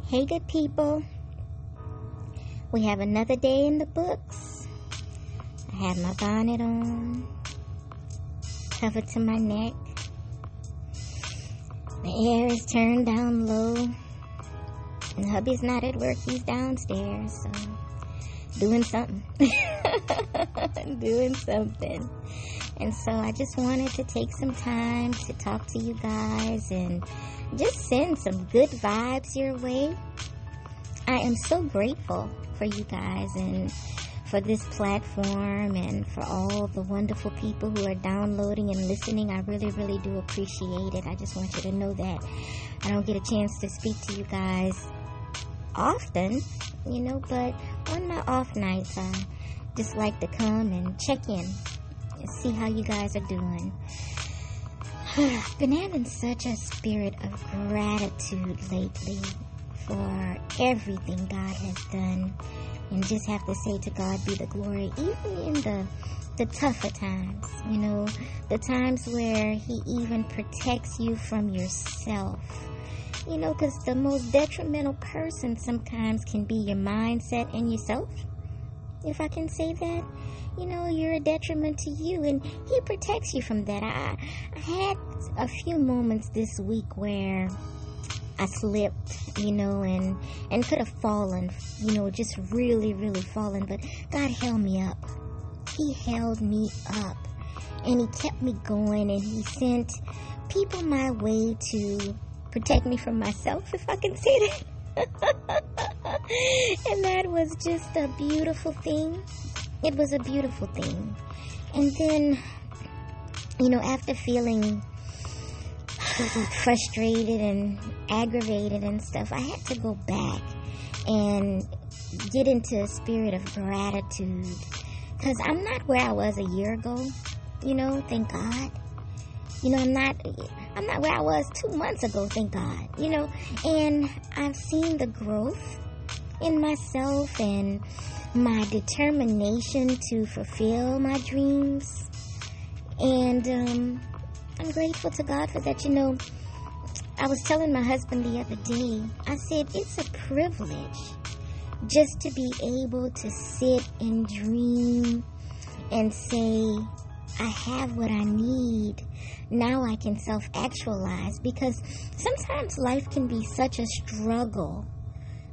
Hey, good people. We have another day in the books. I have my bonnet on, covered to my neck. The air is turned down low. And hubby's not at work, he's downstairs, so doing something. Doing something. And so I just wanted to take some time to talk to you guys and just send some good vibes your way. I am so grateful for you guys and for this platform and for all the wonderful people who are downloading and listening. I really, really do appreciate it. I just want you to know that I don't get a chance to speak to you guys often, but on my off nights, I just like to come and check in and see how you guys are doing. I've been having such a spirit of gratitude lately for everything God has done, and just have to say to God be the glory, even in the tougher times, the times where He even protects you from yourself, because the most detrimental person sometimes can be your mindset and yourself, if I can say that. You're a detriment to you, and He protects you from that. I had a few moments this week where I slipped, and could have fallen, just really, really fallen, but God held me up. He held me up, and He kept me going, and He sent people my way to protect me from myself, if I can say that. And that was just a beautiful thing. It was a beautiful thing. And then, after feeling frustrated and aggravated and stuff, I had to go back and get into a spirit of gratitude, because I'm not where I was a year ago, thank God. I'm not where I was 2 months ago, thank God, and I've seen the growth in myself and my determination to fulfill my dreams, and I'm grateful to God for that. I was telling my husband the other day, I said it's a privilege just to be able to sit and dream and say, I have what I need. Now I can self-actualize, because sometimes life can be such a struggle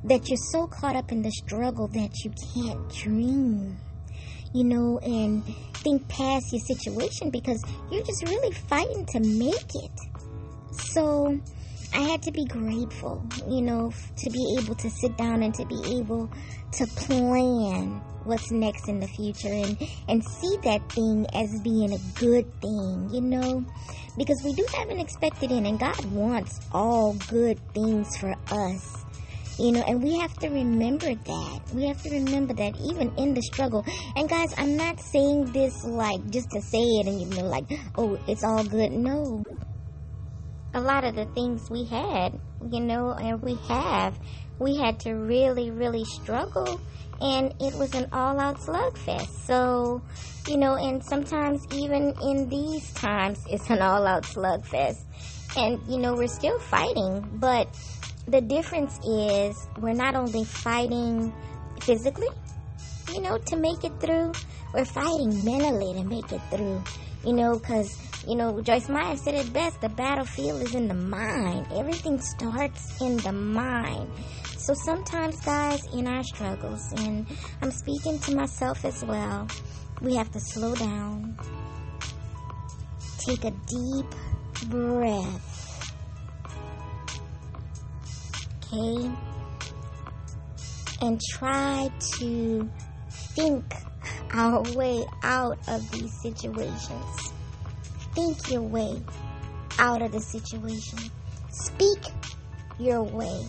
that you're so caught up in the struggle that you can't dream, and think past your situation, because you're just really fighting to make it. So I had to be grateful, to be able to sit down and to be able to plan what's next in the future and see that thing as being a good thing, because we do have an expected end, and God wants all good things for us. And we have to remember that. We have to remember that even in the struggle. And guys, I'm not saying this like just to say it and like, oh, it's all good. No. A lot of the things we had, and we had to really, really struggle. And it was an all-out slugfest. So, and sometimes even in these times, it's an all-out slugfest. And, we're still fighting, but the difference is we're not only fighting physically, to make it through, we're fighting mentally to make it through, because, Joyce Meyer said it best, the battlefield is in the mind. Everything starts in the mind. So sometimes, guys, in our struggles, and I'm speaking to myself as well, we have to slow down, take a deep breath, okay, and try to think our way out of these situations. Think your way out of the situation. Speak your way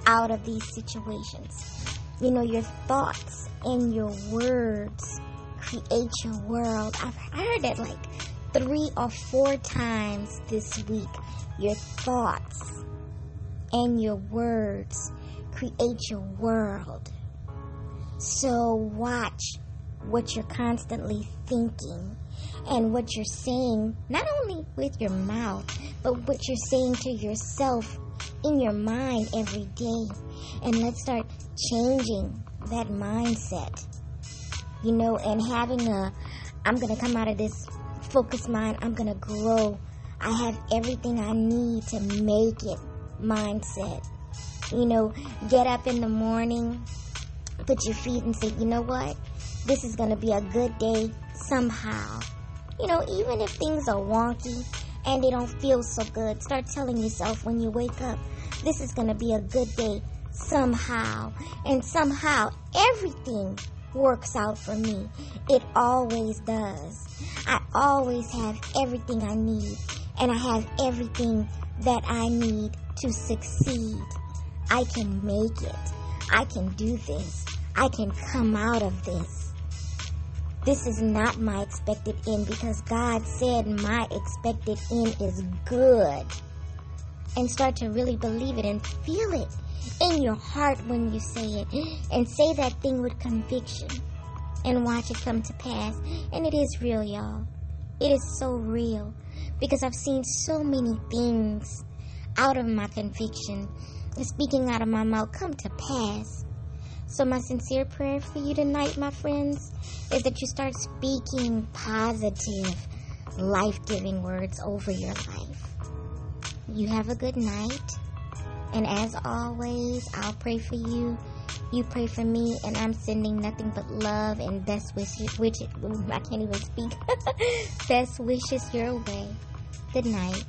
out of these situations. Your thoughts and your words create your world. I've heard it like 3 or 4 times this week. Your thoughts and your words create your world. So watch what you're constantly thinking and what you're saying, not only with your mouth, but what you're saying to yourself in your mind every day. And let's start changing that mindset, and having I'm going to come out of this focused mind. I'm going to grow. I have everything I need to make it mindset. Get up in the morning, put your feet and say, you know what? This is going to be a good day somehow. Even if things are wonky and they don't feel so good, start telling yourself when you wake up, this is going to be a good day somehow. And somehow everything works out for me. It always does. I always have everything I need, and I have everything that I need to succeed. I can make it. I can do this. I can come out of this. This is not my expected end, because God said my expected end is good. And start to really believe it and feel it in your heart when you say it. And say that thing with conviction and watch it come to pass. And it is real, y'all. It is so real, because I've seen so many things out of my conviction, speaking out of my mouth, come to pass. So my sincere prayer for you tonight, my friends, is that you start speaking positive, life-giving words over your life. You have a good night. And as always, I'll pray for you. You pray for me, and I'm sending nothing but love and best wishes. I can't even speak. Best wishes your way. Good night.